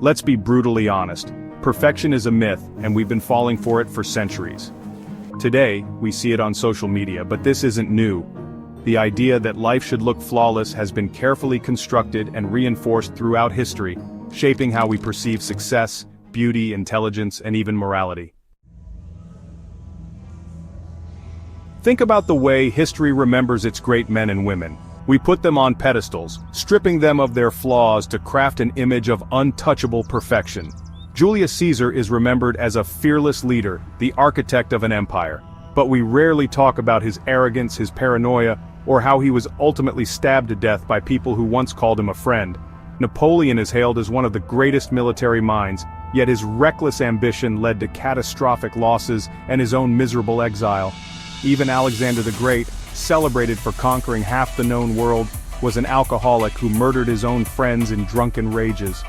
Let's be brutally honest. Perfection is a myth, and we've been falling for it for centuries. Today, we see it on social media, but this isn't new. The idea that life should look flawless has been carefully constructed and reinforced throughout history, shaping how we perceive success, beauty, intelligence, and even morality. Think about the way history remembers its great men and women. We put them on pedestals, stripping them of their flaws to craft an image of untouchable perfection. Julius Caesar is remembered as a fearless leader, the architect of an empire. But we rarely talk about his arrogance, his paranoia, or how he was ultimately stabbed to death by people who once called him a friend. Napoleon is hailed as one of the greatest military minds, yet his reckless ambition led to catastrophic losses and his own miserable exile. Even Alexander the Great, celebrated for conquering half the known world, was an alcoholic who murdered his own friends in drunken rages.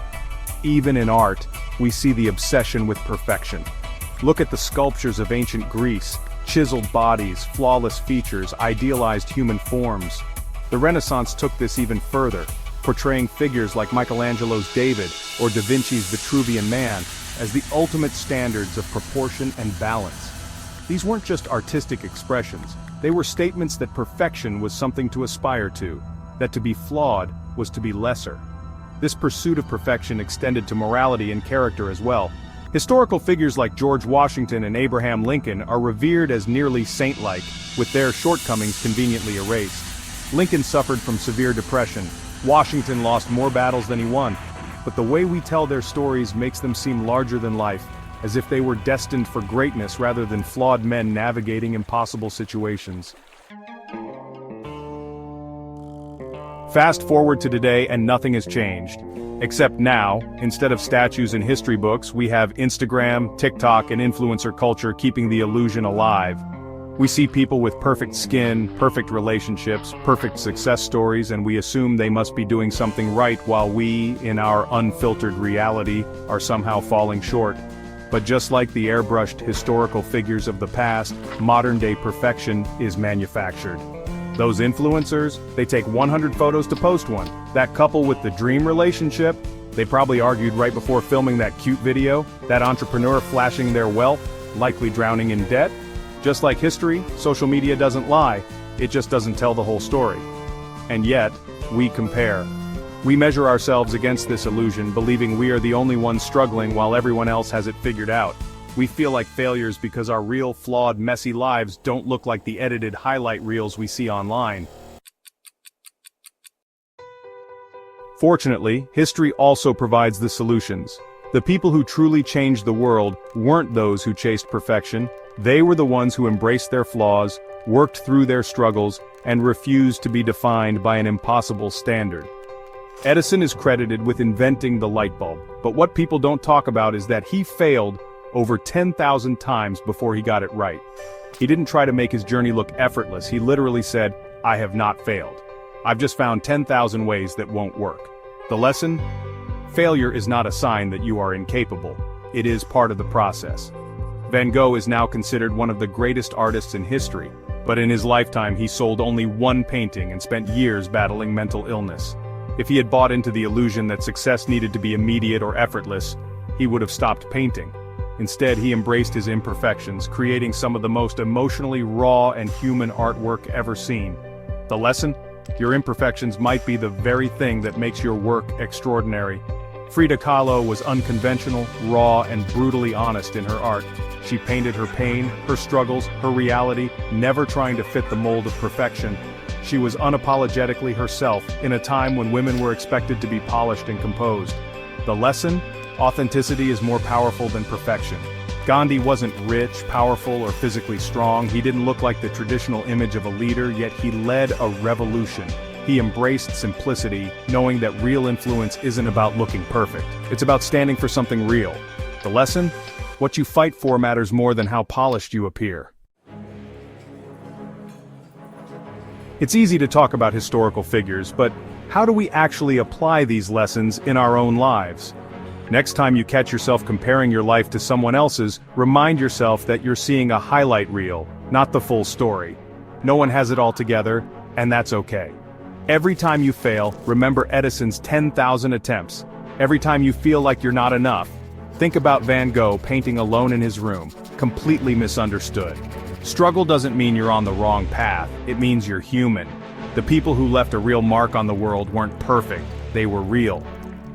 Even in art, we see the obsession with perfection. Look at the sculptures of ancient Greece, chiseled bodies, flawless features, idealized human forms. The Renaissance took this even further, portraying figures like Michelangelo's David or Da Vinci's Vitruvian Man as the ultimate standards of proportion and balance. These weren't just artistic expressions, they were statements that perfection was something to aspire to, that to be flawed was to be lesser. This pursuit of perfection extended to morality and character as well. Historical figures like George Washington and Abraham Lincoln are revered as nearly saint-like, with their shortcomings conveniently erased. Lincoln suffered from severe depression. Washington lost more battles than he won. But the way we tell their stories makes them seem larger than life, as if they were destined for greatness rather than flawed men navigating impossible situations. Fast forward to today and nothing has changed. Except now, instead of statues in history books, we have Instagram, TikTok, and influencer culture keeping the illusion alive. We see people with perfect skin, perfect relationships, perfect success stories, and we assume they must be doing something right while we, in our unfiltered reality, are somehow falling short. But just like the airbrushed historical figures of the past, modern-day perfection is manufactured. Those influencers, they take 100 photos to post one. That couple with the dream relationship, they probably argued right before filming that cute video. That entrepreneur flashing their wealth, likely drowning in debt. Just like history, social media doesn't lie, it just doesn't tell the whole story. And yet, we compare. We measure ourselves against this illusion, believing we are the only ones struggling while everyone else has it figured out. We feel like failures because our real, flawed, messy lives don't look like the edited highlight reels we see online. Fortunately, history also provides the solutions. The people who truly changed the world weren't those who chased perfection. They were the ones who embraced their flaws, worked through their struggles, and refused to be defined by an impossible standard. Edison is credited with inventing the light bulb, but what people don't talk about is that he failed over 10,000 times before he got it right. He didn't try to make his journey look effortless, he literally said, "I have not failed. I've just found 10,000 ways that won't work." The lesson? Failure is not a sign that you are incapable. It is part of the process. Van Gogh is now considered one of the greatest artists in history, but in his lifetime he sold only one painting and spent years battling mental illness. If he had bought into the illusion that success needed to be immediate or effortless, he would have stopped painting. Instead, he embraced his imperfections, creating some of the most emotionally raw and human artwork ever seen. The lesson? Your imperfections might be the very thing that makes your work extraordinary. Frida Kahlo was unconventional, raw, and brutally honest in her art. She painted her pain, her struggles, her reality, never trying to fit the mold of perfection. She was unapologetically herself, in a time when women were expected to be polished and composed. The lesson? Authenticity is more powerful than perfection. Gandhi wasn't rich, powerful, or physically strong. He didn't look like the traditional image of a leader, yet he led a revolution. He embraced simplicity, knowing that real influence isn't about looking perfect. It's about standing for something real. The lesson? What you fight for matters more than how polished you appear. It's easy to talk about historical figures, but how do we actually apply these lessons in our own lives? Next time you catch yourself comparing your life to someone else's, remind yourself that you're seeing a highlight reel, not the full story. No one has it all together, and that's okay. Every time you fail, remember Edison's 10,000 attempts. Every time you feel like you're not enough, think about Van Gogh painting alone in his room, completely misunderstood. Struggle doesn't mean you're on the wrong path, it means you're human. The people who left a real mark on the world weren't perfect, they were real.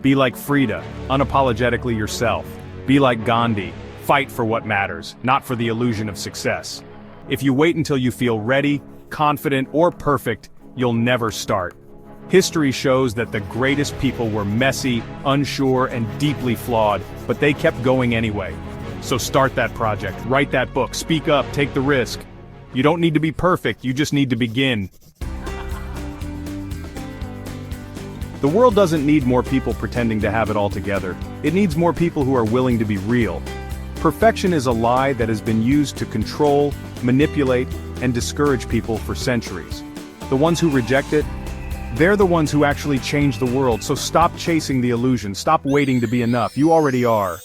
Be like Frida, unapologetically yourself. Be like Gandhi, fight for what matters, not for the illusion of success. If you wait until you feel ready, confident, or perfect, you'll never start. History shows that the greatest people were messy, unsure, and deeply flawed, but they kept going anyway. So start that project, write that book, speak up, take the risk. You don't need to be perfect, you just need to begin. The world doesn't need more people pretending to have it all together. It needs more people who are willing to be real. Perfection is a lie that has been used to control, manipulate, and discourage people for centuries. The ones who reject it, they're the ones who actually change the world, so stop chasing the illusion, stop waiting to be enough, you already are.